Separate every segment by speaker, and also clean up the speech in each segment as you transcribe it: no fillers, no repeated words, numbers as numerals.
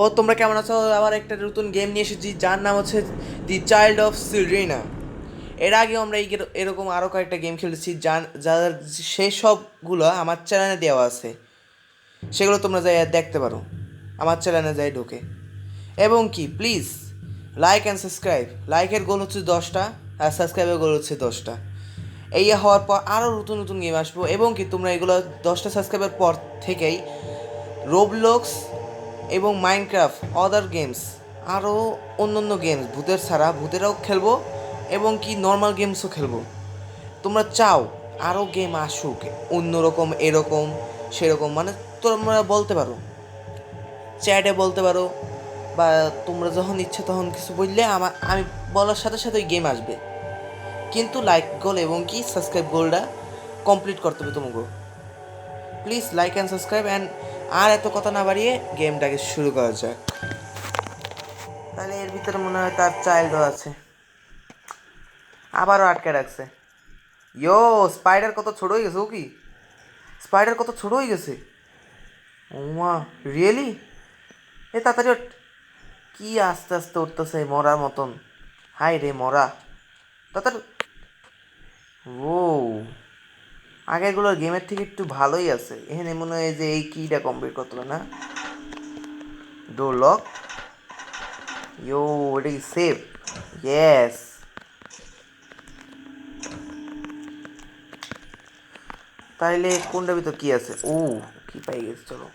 Speaker 1: ও তোমরা কেমন আছো? আবার একটা নতুন গেম নিয়ে এসেছি যার নাম হচ্ছে দি চাইল্ড অফ সিরিনা। এর আগেও আমরা এরকম আরও কয়েকটা গেম খেলেছি যার সেই সবগুলো আমার চ্যানেলে দেওয়া আছে, সেগুলো তোমরা যাই দেখতে পারো আমার চ্যানেলে যাই ঢোকে। এবং কি প্লিজ লাইক অ্যান্ড সাবস্ক্রাইব। লাইকের গোল হচ্ছে 10টা আর সাবস্ক্রাইবের গোল হচ্ছে 10টা। এই হওয়ার পর আরও নতুন নতুন গেম আসবো। এবং কি তোমরা এগুলো 10টা সাবস্ক্রাইবের পর থেকেই রোবলক্স এবং মাইনক্রাফট অদার গেমস, আরও অন্য অন্য গেমস ভূতের ছাড়া ভূতেরাও খেলবো এবং কি নর্মাল গেমসও খেলবো। তোমরা চাও আরও গেম আসুক অন্যরকম, এরকম সেরকম, মানে তোমরা বলতে পারো, চ্যাটে বলতে পারো, বা তোমরা যখন ইচ্ছে তখন কিছু বললে আমি বলার সাথে সাথে ওই গেম আসবে। কিন্তু লাইক গোল এবং কি সাবস্ক্রাইব গোলটা কমপ্লিট করতে হবে তোমাকে। Please like and subscribe and আর এত কথা না বাড়িয়ে গেমটাকে শুরু করা যাক। তাহলে এর ভিতরে মনে হয় তার চাইল্ডও আছে, আবারও আটকে রাখছে। ইয়ো, স্পাইডার কত ছোট হয়ে গেছে! ও কি স্পাইডার কত ছোট হয়ে গেছে! ওমা, রিয়েলি? এ তাড়াতাড়ি ওঠ। কি আস্তে আস্তে উঠতেছে মরার মতন! হাই রে মরা, তাড়াতাড়ি! ও, আগেরগুলোর গেমের থেকে একটু ভালোই আছে। এখানে মনে হয় যে এই কিটা কমপ্লিট করতে হবে না? Door lock. ইয়ো, এটা কি সেভ? ইয়েস। তাইলে কোনটার ভিতর কি আছে? ও, কি পাই গেছে, চলো।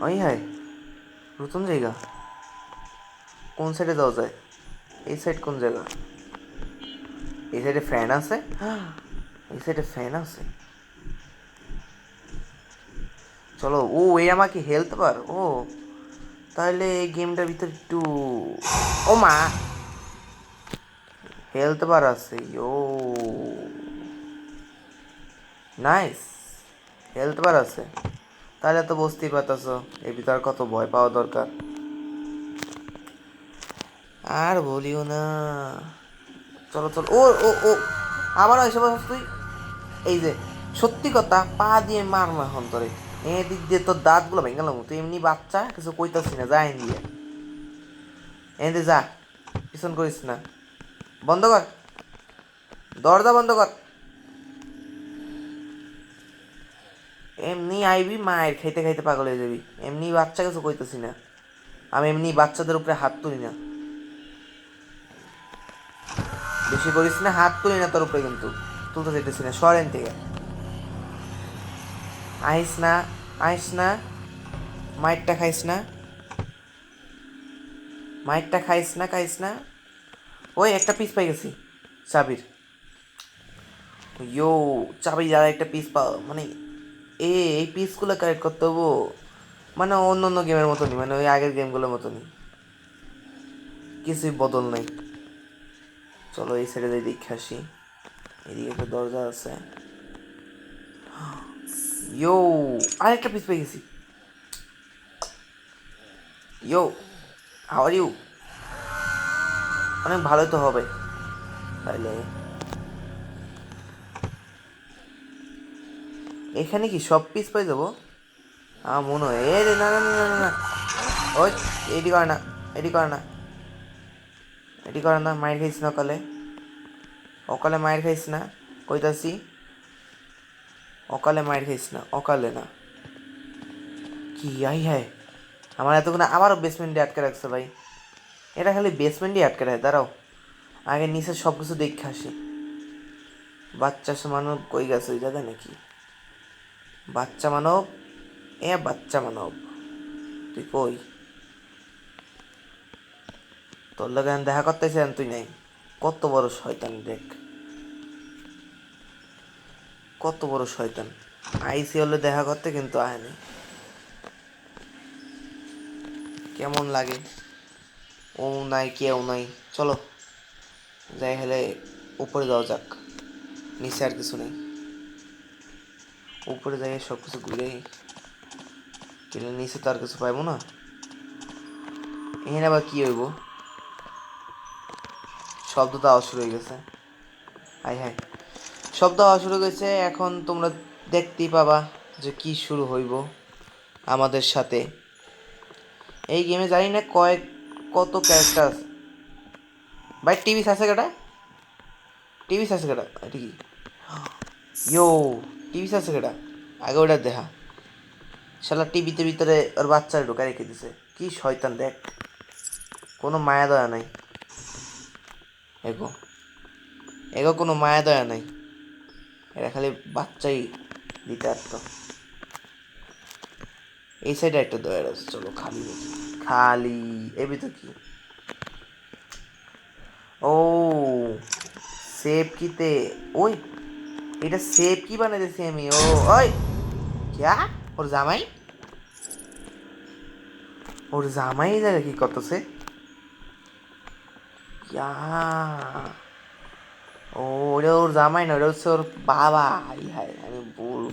Speaker 1: ওই হাই, নতুন জায়গা। কোন সাইডে যাওয়া যায়? এই সাইড কোন জায়গা? এই সাইডে ফ্যান আছে? এই সাইডে ফ্যান আছে। চলো। ও, এই আমাকে হেলথ বার। ও, তাহলে এই গেমটার ভিতর একটু, ও মা, হেলথ বার আছে। ও নাইস, হেলথ বার আছে। তাহলে তো বুঝতেই পারতেছ এর ভিতর কত ভয় পাওয়া দরকার। আর বলিও না। চলো চলো। ও ও ও, আবার এসে বসস তুই। এই যে, সত্যি কথা, পা দিয়ে মার না হন তোরে। এদিক দিয়ে তোর দাঁতগুলো ভেঙে গেলাম। তুই এমনি বাচ্চা, কিছু কইতাছি না, যা এন দিয়ে। এনে যা, পিছন করিস না। বন্ধ কর, দরজা বন্ধ কর। এমনি আইবি, মায়ের খাইতে খাইতে পাগল হয়ে যাবি। এমনি বাচ্চা, কিছু কইতাছি না। আমি এমনি বাচ্চাদের উপরে হাত তুলি না। বেশি করিস না, হাত তুলি না তোর উপরে, কিন্তু তুলতে চাইতেছি না। সরেন থেকে আইস না, আইস না। মাইরটা খাইস না, মাইরটা খাইস না, খাইস না। ওই একটা পিস পাই গেছি চাবির। ইয়ো, চাবি আর একটা পিস পাও মানে, এই পিসগুলো কালেক্ট করতে হবো। মানে অন্য অন্য গেমের মতনই, মানে ওই আগের গেমগুলোর মতনই, কিছুই বদল নাই। চলো এই সাইডে যাই, দেখে আসি। এদিকে একটা দরজা আছে। ইয়ো, আরেকটা পিস পেয়ে গেছি। ইয়ো, হাউ আর ইউ? অনেক ভালোই তো হবে তাইলে। এখানে কি সব পিস পেয়ে যাবো? মনে হয় এ রে, না না না না না না। ওই, এডি করে না, এডি করে না, এডি করে না। মায়ের খাইস না অকালে, অকালে মায়ের খাইস না, কইতাছি। অকালে মায়ের খাইস না, অকালে না। কি আই হ্যায়, আমার এতক্ষণ আবারও বেসমেন্টে আটকে রাখছে ভাই। এটা খালি বেসমেন্টই আটকে রাখে। দাঁড়াও, আগে নিচে সব কিছু দেখে আসি। বাচ্চা মানব কই গেছে ওই জায়গায় নাকি? বাচ্চা মানব, এ বাচ্চা মানব, তুই কই? তোর লগে দেখা করতেছিলেন, তুই নাই। কত বড় শয়তান দেখ, কত বড় শয়তান। আইসি হলে দেখা করতে, কিন্তু আয়নি। কেমন লাগে? ও নাই, কেউ নাই। চলো যাই হলে উপরে যাওয়া যাক। নিচে আর কিছু নেই, উপরে যাই সব কিছু ঘুরে গেলে নিচে তো আর কিছু পাইবো না। এখানে আবার কি হইব? শব্দ তো আওয়াজ শুরু হয়ে গেছে। হাই হাই, শব্দ আওয়াজ শুরু হয়েছে। এখন তোমরা দেখতেই পাবা যে কি শুরু হইব। আমাদের সাথে। এই গেমে জানি না কত ক্যারেক্টার আছে। ভাই টিভি আছে কেটা? টিভি আছে কেটা? এটা কি? ইয়ো, টিভি আছে কেটা? আগে ওটা দেখা। শালা টিভিতে ভিতরে ওর বাচ্চারা ঢোকা রেখে দিছে। কি শয়তান দেখ, কোনো মায়া দয়া নাই। এগো এগো কোনো মায়া দয়া নাই। এরা খালি বাচ্চাই দিতে পারতো। এই সাইডে একটা দয়া আছে, চলো খালি দেখি। খালি এর ভিতর কি? ও সেভ কিতে? ওই এটা সেভ কি বানাই দিছি আমি? ও ওই ক্যা? ওর জামাই, ওর জামাই জায়গা কি করতেছে? ইয়া, ও ওটা ওর জামাই না, ওটা হচ্ছে ওর বাবা। হাই আমি ভুল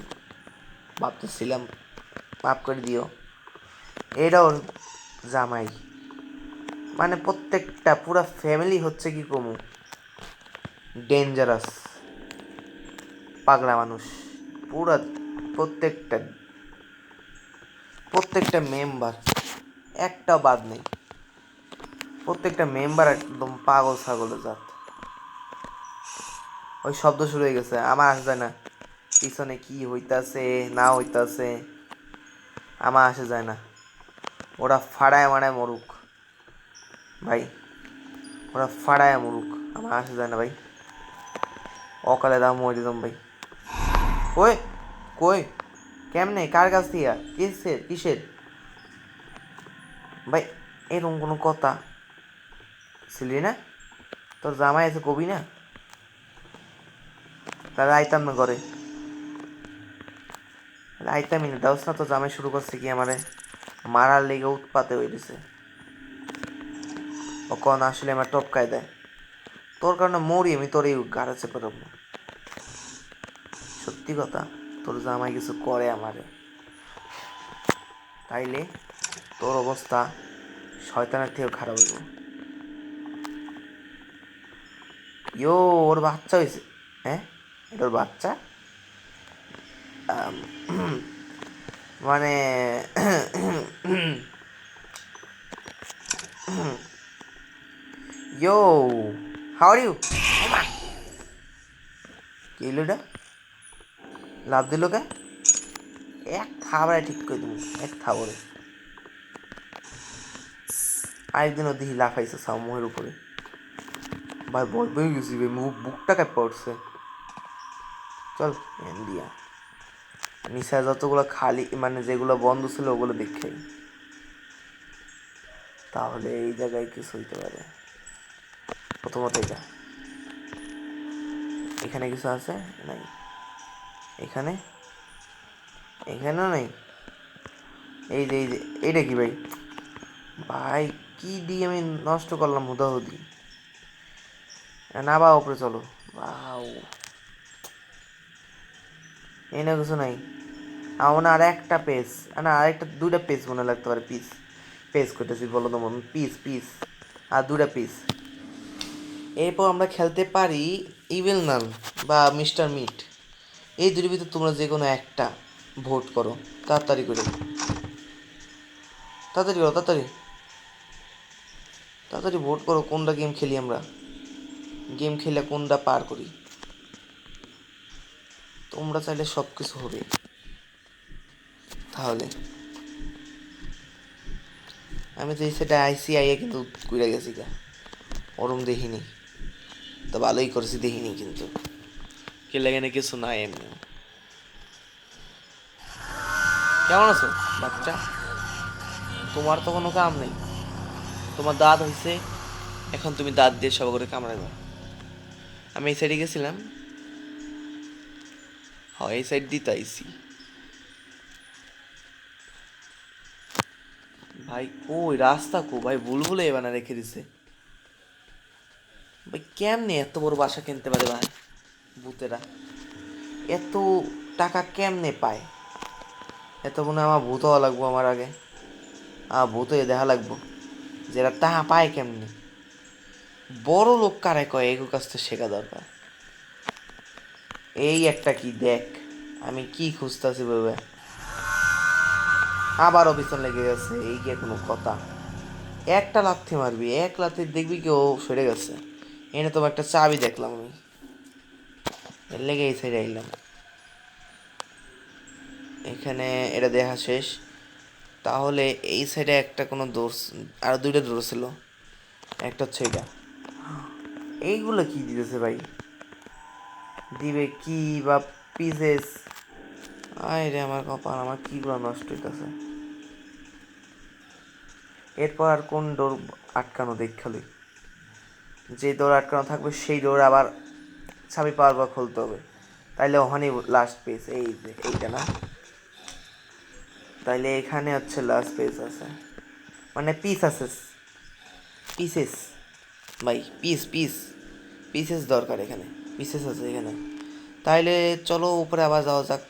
Speaker 1: ভাবতেছিলাম, মাফ করে দিও। এটা ওর জামাই, মানে প্রত্যেকটা পুরা ফ্যামিলি হচ্ছে কি কমু ডেঞ্জারাস পাগলা মানুষ। পুরা প্রত্যেকটা প্রত্যেকটা মেম্বার, একটা বাদ নেই। প্রত্যেকটা মেম্বার একদম পাগল ছাগলের জাত। ওই শব্দ শুরু হয়ে গেছে, আমার আসে যায় না। পিছনে কি হইতাছে না হইতাছে আমার আসে যায় না। ওরা ফাড়ায় মারায় মরুক ভাই, ওরা ফাড়ায় মরুক, আমার আসে যায় না ভাই। অকালে দাম মরে দিতাম ভাই। ওই কই? কেমনে? কার কাছ থেকে? কিসের কিসের ভাই? এরকম কোনো কথা ছিলি না? তোর জামাই আছে কবি না? তাহলে আইতাম না ঘরে, আইতামই না। দাওস না, তো জামাই শুরু করছে কি আমারে মারার লেগে উৎপাতে হয়ে দিছে। ও কন আসলে আমার টপকায় দেয়। তোর কারণে মরি আমি, তোর এই গাড়া চেপে রাখবো। সত্যি কথা, তোর জামাই কিছু করে আমারে, তাইলে তোর অবস্থা শয়তানের থেকেও খারাপ হইব। ইয়ো, ওর বাচ্চা হয়েছে? হ্যাঁ, এটা ওর বাচ্চা। মানে ইয়ো, হাউ আর ইউ? কি হইলো এটা? লাভ দিল কে? এক থাবড়ায় ঠিক করে দেবো, এক থাবড়ে। আরেকদিনও দেখি লাফাইছে সামুহের উপরে। ভাই ভয় পেয়ে গেছি ভাই, বুকটা কাঁপা উঠছে। চল দিয়া নিশা যতগুলো খালি মানে যেগুলো বন্ধ ছিল ওগুলো দেখেই, তাহলে এই জায়গায় কিছু হইতে পারে। প্রথমত এটা, এখানে কিছু আছে নাই? এখানে, এখানেও নাই। এই যে এইটা কি ভাই? ভাই কি দিয়ে আমি নষ্ট করলাম হুদাহুদি। না বা উপরে চলো। বাউ, এই না কিছু নাই। আমার মনে আর একটা পেজ, না আর একটা দুইটা পেজ মনে লাগতে পারে। পিস পেজ করতেছি বলো তো মন, পিস পিস আর দুটা পিস। এরপর আমরা খেলতে পারি ইভিল নান বা মিস্টার মিট। এই দুটির ভিতরে তোমরা যে কোনো একটা ভোট করো, তাড়াতাড়ি করে, তাড়াতাড়ি করো, তাড়াতাড়ি তাড়াতাড়ি ভোট করো। কোনটা গেম খেলি আমরা? গেম খেলে কোনটা পার করি? তোমরা চাইলে সব কিছু হবে। তাহলে আমি তো এই সেটা আইসিআইএ কিন্তু ঘুরে গেছি গা, ওরম দেখিনি তো ভালোই করেছি, দেখিনি কিন্তু কে লাগে না কিছু নাই এমনি। কেমন আছো বাচ্চা? তোমার তো কোনো কাম নেই, তোমার দাঁত হয়েছে, এখন তুমি দাঁত দিয়ে সব করে কামড়াবে। আমি এই সাইডে গেছিলাম, হয় এই সাইড দিতে আইসি। ভাই ওই রাস্তা কো ভাই, বুলবুলে বানা রেখে দিছে ভাই। কেমনে এত বড় বাসা কিনতে পারে ভাই ভূতেরা? এত টাকা কেমনে পায়? এত মনে হয় আমার ভূত হওয়া লাগবো আমার আগে, ভূত হয়ে দেখা লাগবো যেটা টাকা পায় কেমনে। বড় লোক কারে কয় এগুলো কাছ থেকে শেখা দরকার। এই একটা কি দেখ, আমি কি খুঁজতেছি ভেবে। আবারও পিছন লেগে গেছে, এই গিয়ে কোনো কথা। একটা লাথি মারবি, এক লাথি দেখবি কেউ সরে গেছে। এনে তোমার একটা চাবি দেখলাম আমি, এর লেগে এই সাইডে আইলাম। এখানে এটা দেখা শেষ। তাহলে এই সাইডে একটা কোনো দৌড়, আর দুইটা দৌড় ছিল, একটা হচ্ছে এটা। এইগুলো কি দিতেছে ভাই, দিবে কি বা পিসেস? আয় রে আমার কপাল, আমার কিগুলো নষ্ট হইতেছে। এরপর আর কোন ডোর আটকানো দেখালি, যে ডোর আটকানো থাকবে সেই ডোর আবার চাবি পাওয়ার পর খুলতে হবে। তাইলে ওখানেই লাস্ট পেজ, এই যে এইটা না, তাইলে এখানে হচ্ছে লাস্ট পেজ আছে, মানে পিস আছে, পিসেস ভাই, পিস পিস পিসেস দরকার এখানে, পিসেস আছে এখানে। তাইলে চলো উপরে আবার যাওয়া যাক।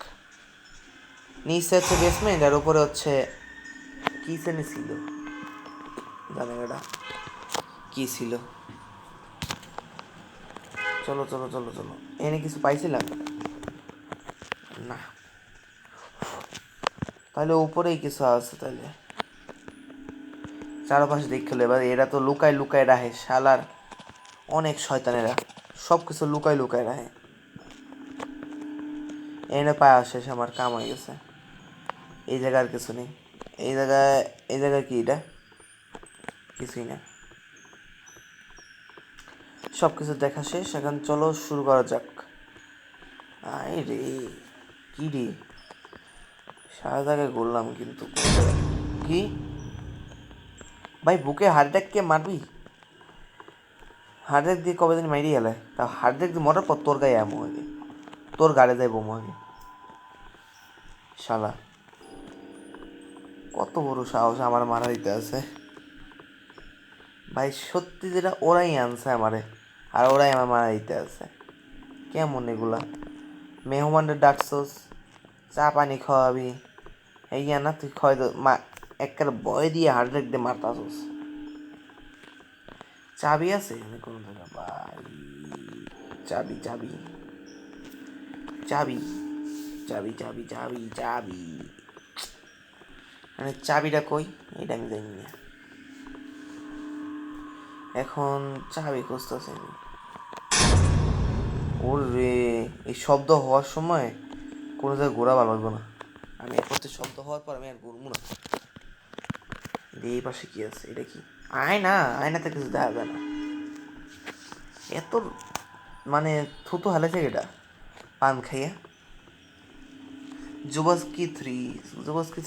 Speaker 1: নিচে হচ্ছে বেসমেন্ট, আর উপরে হচ্ছে কি জানি ছিল, জানি এটা কি ছিল। চলো চলো চলো চলো, এনে কিছু পাইছিলাম না, তাহলে উপরেই কিছু আছে। তাহলে চারপাশে দেখলে এবার, এরা তো লুকায় লুকায় রাখে শালার, অনেক শয়তানেরা সব কিছু লুকায় লুকায় রাখে। এনে পায়া শেষ, আমার কাম হয়ে গেছে। এই জায়গায় আর কিছু নেই, এই জায়গায়, এই জায়গায় কি এটা, কিছুই না। সব কিছু দেখা শেষ, এখন চলো শুরু করা যাক। আই রে, কি রে, সারা জায়গায় ঘুরলাম কিন্তু কি ভাই, বুকে হার্ট অ্যাটাক কে মারবি? হার্ট অ্যাটাক দিয়ে কবে দিন মাইরি গেলে, তা হার্ট অ্যাটাক দিয়ে মরার পর তোর গায়ে আমো আগে, তোর গাড়ি যাই বোমো আগে। শালা কত বড় সাহস আমার মারা দিতে আছে ভাই, সত্যি যেটা ওরাই আনছে আমারে, আর ওরাই আমার মারা দিতে আছে। কেমন এগুলা, মেহমানদের ডাকছোস, চা পানি খাওয়াবি, এই না তুই খাওয়াই মা, একটা বয় দিয়ে হার্ট অ্যাটাক দিয়ে মারতাছোস। চাবি আছে এখানে কোনো জায়গা ভাই, চাবি চাবি চাবি চাবি চাবি চাবি চাবি, মানে চাবিটা কই এটা আমি জানি না। এখন চাবি খুঁজতেছি আমি। ওরে, এই শব্দ হওয়ার সময় কোনো জায়গায় ঘোরা ভালো লাগবে না। আমি এখন তো শব্দ হওয়ার পর আমি আর ঘুরবো না। এই পাশে কি আছে, এটা কি আয়না? আয়নাতে কিছু দেখা যায় না, এত মানে থুতু হালেছে এটা পান খাইয়া। জুবাসকি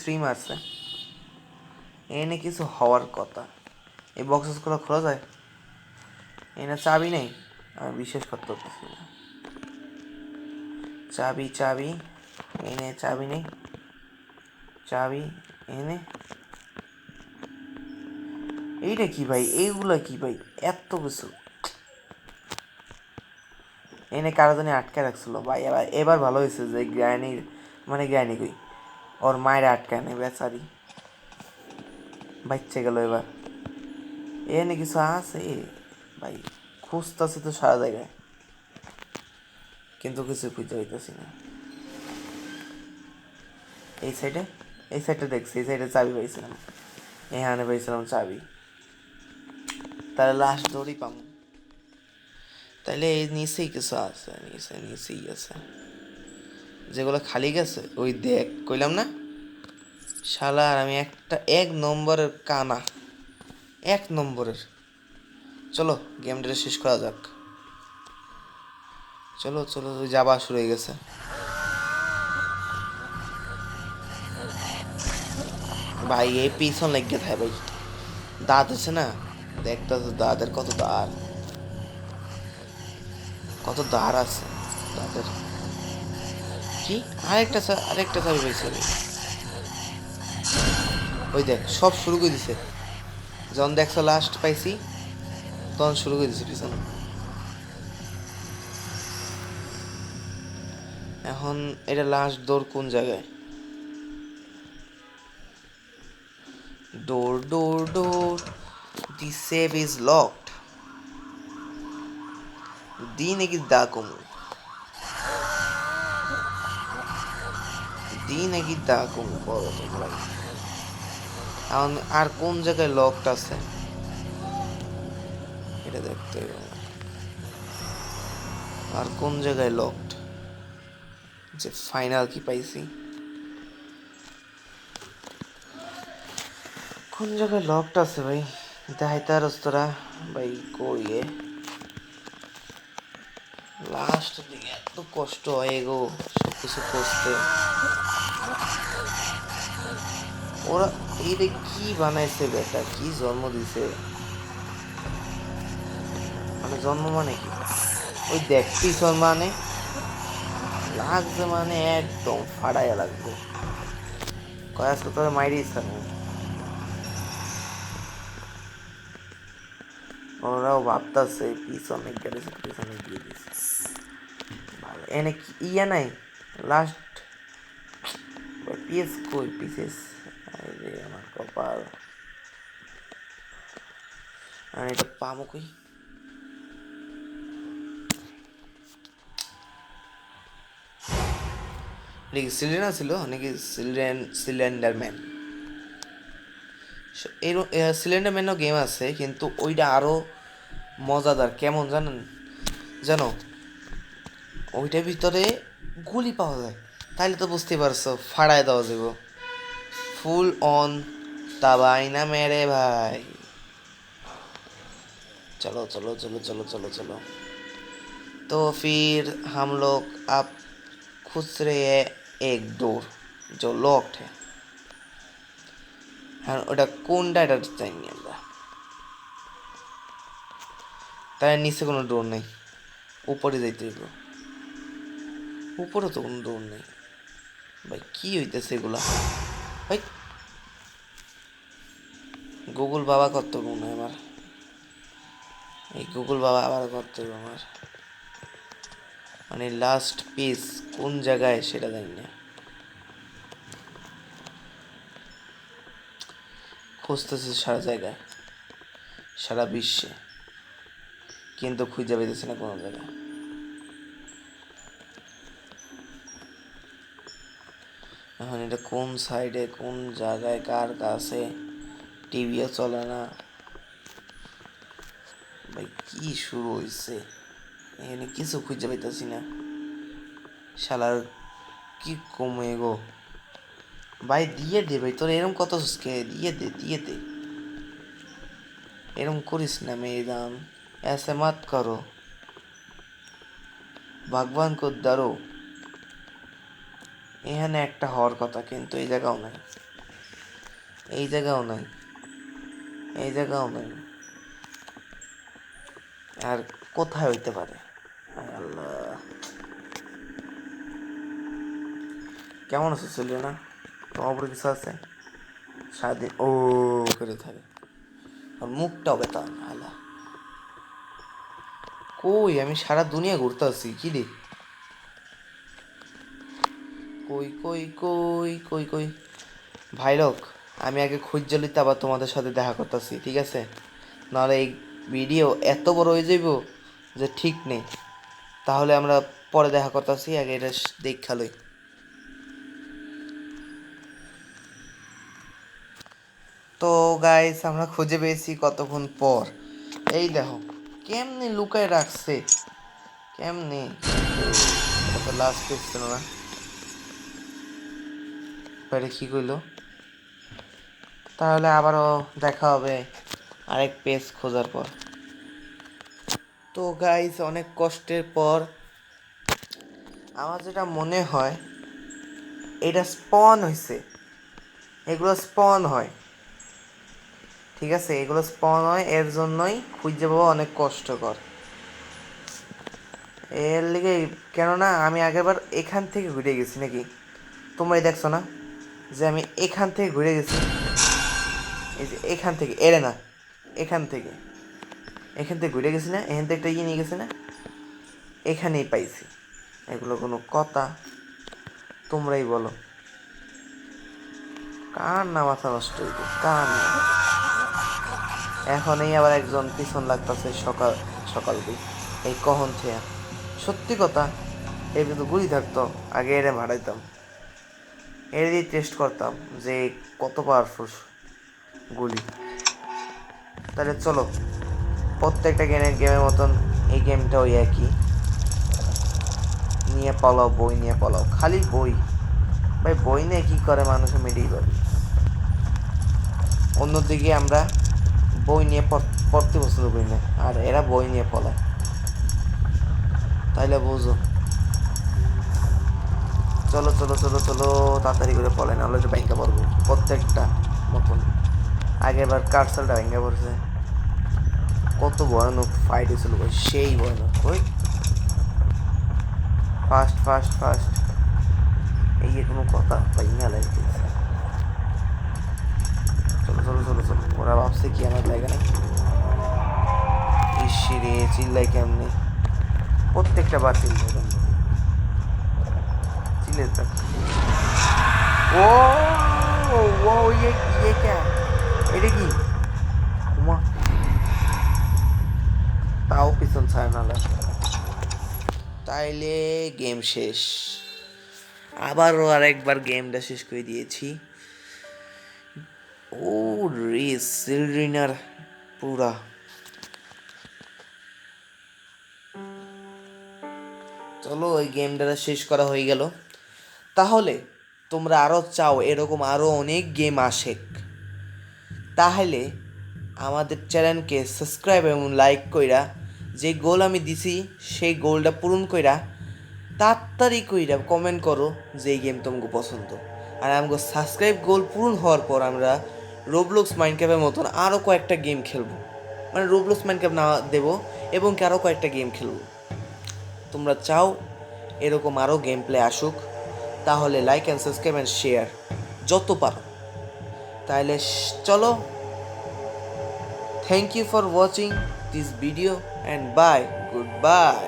Speaker 1: 3 মারছে, এনে কিছু হওয়ার কথা। এই বক্সেসগুলো খোলা যায়, এনে চাবি নেই, আমি বিশ্বাস করতে পারতেছি না। চাবি চাবি, এনে চাবি নেই, চাবি এনে, এইটা কি ভাই, এইগুলা কি ভাই, এত কিছু এনে কারো জানি আটকে রাখছিল ভাই। এবার এবার ভালো হয়েছে যে গ্রাইনির, মানে গ্রাইনি কই, ওর মায়ের আটকায় নেই বেচারি, বাচ্চা গেল এবার। এনে কিছু আছে ভাই, খুঁজতেছি তো সারা জায়গায়, কিন্তু কিছু খুঁজে হইতেছি না। এই সাইডে, এই সাইডটা দেখছি, এই সাইডে চাবি পাইছিলাম, এখানে পাইছিলাম চাবি, তাহলে লাস্ট দৌড়ই পাম। তাইলে এই নিচেই কিছু আছে, নিচেই আছে, যেগুলো খালি গেছে ওই দেখ, কইলাম না শালার, আমি একটা 1 নম্বরের কানা, 1 নম্বরের। চলো গেমটা শেষ করা যাক, চলো চলো, যাবা শুরু হয়ে গেছে ভাই, এই পিছন লেগে থাকে ভাই, দাঁত আছে না, দেখতে তো দাঁতের কত দাঁত, কত দাঁড় আছে দাঁতের। কি আরেকটা চাবি পাইছি আমি, ওই দেখ সব শুরু করে দিছে, যখন দেখছো লাস্ট পাইছি তখন শুরু করে দিছে পিছনে। এখন এটা লাস্ট ডোর কোন জায়গায়, ডোর, দি সেভ ইজ লকড, দি নাকি দা কমু, দি নাকি দা কমু করো তোমরা। আর কোন জায়গায় লকড আছে এটা দেখতে হবে। আর কোন জায়গায় লকড, যে ফাইনাল কি পাইছি, কোন জায়গায় লকড আছে ভাই, দেখাইতে আর তোরা ভাই কই লাস্ট দিকে এত কষ্ট হয় গো সব কিছু করতে। ওরা এইটা কি বানাইছে বেটা, কি জন্ম দিছে, মানে জন্ম মানে কি, ওই দেখ পিছন মানে লাগছে, মানে একদম ফাড়াইয়া লাগবে, কয়াস তোর মাইরি ইচ্ছা। ওরাও ভাবতেছে পিছনে গেছে, পিছনে দিয়ে দিছে ভালো। এনে কি ইয়া নাই লাস্ট পিএস কই পিসেস, আরে আমার কপাল, আর এটা পামো কই, সিলিন্ডার ছিল নাকি সিলিন্ডার ম্যান, এই সিলিন্ডার ম্যানও গেম আছে কিন্তু ওইটা আরো মজাদার, কেমন জানেন জানো, ওইটার ভিতরে গুলি পাওয়া যায়, তাইলে তো বুঝতে পারছো ফাড়ায় দেওয়া যাব, ফুল অন তাবাই না মেরে ভাই। चलो चलो चलो चलो चलो चलो, तो फिर हम लोग अब खुद रहे हैं एक डोर जो लॉक्ड है। হ্যাঁ ওটা কোনটা এটা চাইনি আমরা, তাই নিচে কোনো ডোর নেই, উপরে যাইতে হইব, উপরে তো কোনো ডোর নেই ভাই, কি হইতেছে এগুলা ভাই, গুগল বাবা করতে হবে মনে হয় আমার, এই গুগল বাবা আবার করতে হবে আমার, মানে লাস্ট পিস কোন জায়গায় সেটা জানি না, খুঁজতেছে সারা জায়গায় সারা বিশ্বে, কিন্তু খুঁজে পেতেছে না কোনো জায়গায়। এখন এটা কোন সাইডে কোন জায়গায় কার কাছে, টিভিও চলে না ভাই, কি শুরু হয়েছে এখানে কিছু খুঁজে পাইতেছি না, শালার কি কমে গো ভাই, দিয়ে দে ভাই, তোর এরম কত কে দিয়ে দে দিয়ে দে, এরম করিস না মেয়েদান, ऐसे मत करो, ভগবান কো ডরো। এখানে একটা হওয়ার কথা কিন্তু এই জায়গাও নাই, এই জায়গাও নাই, এই জায়গাও নাই, আর কোথায় হইতে পারে, আল্লাহ। কেমন আছো সেলিনা, তোমার উপরে কিছু আছে সারাদিন ও করে থাকে, আর মুখটাও বেতা আল্লাহ, কই আমি সারা দুনিয়া ঘুরতে আসছি কি রে, কই কই কই কই কই ভাই লোক, আমি আগে খুঁজে লইতে আবার তোমাদের সাথে দেখা করতেছি ঠিক আছে, নাহলে এই ভিডিও এত বড় হয়ে যাইব যে ঠিক নেই, তাহলে আমরা পরে দেখা করতেছি, আগে এটা দেখা লই। তো গাইস আমরা খুঁজে পেয়েছি কতক্ষণ পর, এই দেখো কেমনে লুকায় রাখছে, কেমনে, কত লাস্ট পেজ ছিল না, এটা কি কইলো, তাহলে আবারও দেখা হবে আরেক পেজ খোঁজার পর। তো গাইস অনেক কষ্টের পর আমার যেটা মনে হয় এটা স্পন হয়েছে, এগুলো স্পন হয় ঠিক আছে, এগুলো স্পন হয় এর জন্যই খুঁজে পাওয়া অনেক কষ্টকর, এর লিগে, কেননা আমি আগেরবার এখান থেকে ঘুরে গেছি নাকি, তোমরাই দেখছো না যে আমি এখান থেকে ঘুরে গেছি, এই যে এখান থেকে এরে না, এখান থেকে ঘুরে গেছি না, এখান থেকে একটা ইয়ে নিয়ে গেছি না, এখানেই পাইছি, এগুলো কোনো কথা, তোমরাই বলো কার না মাথা নষ্ট হইবে, কার না, এখন এই আবার একজন পিছন লাগতেছে সকাল সকাল এই কখন থেকে, সত্যি কথা এই কিন্তু গুলি থাকতো আগে এরে মারাইতাম, এর দিয়ে টেস্ট করতাম যে কত পাওয়ারফুল, গুলি। তাহলে চলো, প্রত্যেকটা গেমের মতন এই গেমটাও একই, নিয়ে পালাও, বই নিয়ে পালাও, খালি বই। ভাই বই নিয়ে কী করে মানুষে মেডিকেল। অন্যদিকে আমরা বই নিয়ে পড়তে পছন্দ করি না, আর এরা বই নিয়ে পলায়। তাইলে বুঝো। চলো চলো চলো চলো, তাড়াতাড়ি করে পলাই, নাহলে একটু ব্যাংকে পড়বো প্রত্যেকটা মতন। আগেরবার কার্সালটা ভেঙে পড়ছে, কত ভয়ানক ফাইট হয়েছিল ভাই, সেই ভয়ানক। ওই ফাস্ট ফাস্ট ফাস্ট, এই কোনো কথা ভেঙে লাগতেছে। চলো চলো চলো চলো, ওরা ভাবছে কি আমার লাগে না। ইসিরে চিল্লাই কেমনে, প্রত্যেকটা বার চিল্লাই চিল্লে থাক। ও ও ইয়ে ক্যা, এটা কি? উমা, তাও পিছন ছাড়ে না লাগে। তাইলে গেম শেষ। আবারও আরেকবার গেমটা শেষ করে দিয়েছি। ও রে, সিলরিনার পুরা। চলো ওই গেমটা শেষ করা হয়ে গেল। তাহলে তোমরা আরও চাও এরকম আরও অনেক গেম আসে, তাহলে আমাদের চ্যানেলকে সাবস্ক্রাইব এবং লাইক কইরা, যে গোল আমি দিছি সেই গোলটা পূরণ কইরা তাড়াতাড়ি কইরা কমেন্ট করো যে এই গেম তোমাকে পছন্দ। আর আমাকে সাবস্ক্রাইব গোল পূরণ হওয়ার পর আমরা রোবলক্স মাইনক্রাফটের মতন আরও কয়েকটা গেম খেলবো, মানে রোবলক্স মাইনক্রাফট না দেবো, এবং কি আরও কয়েকটা গেম খেলবো। তোমরা চাও এরকম আরও গেম প্লে আসুক, তাহলে like and subscribe and share যত পারো। তাহলে চলো, thank you for watching this video and bye, good bye.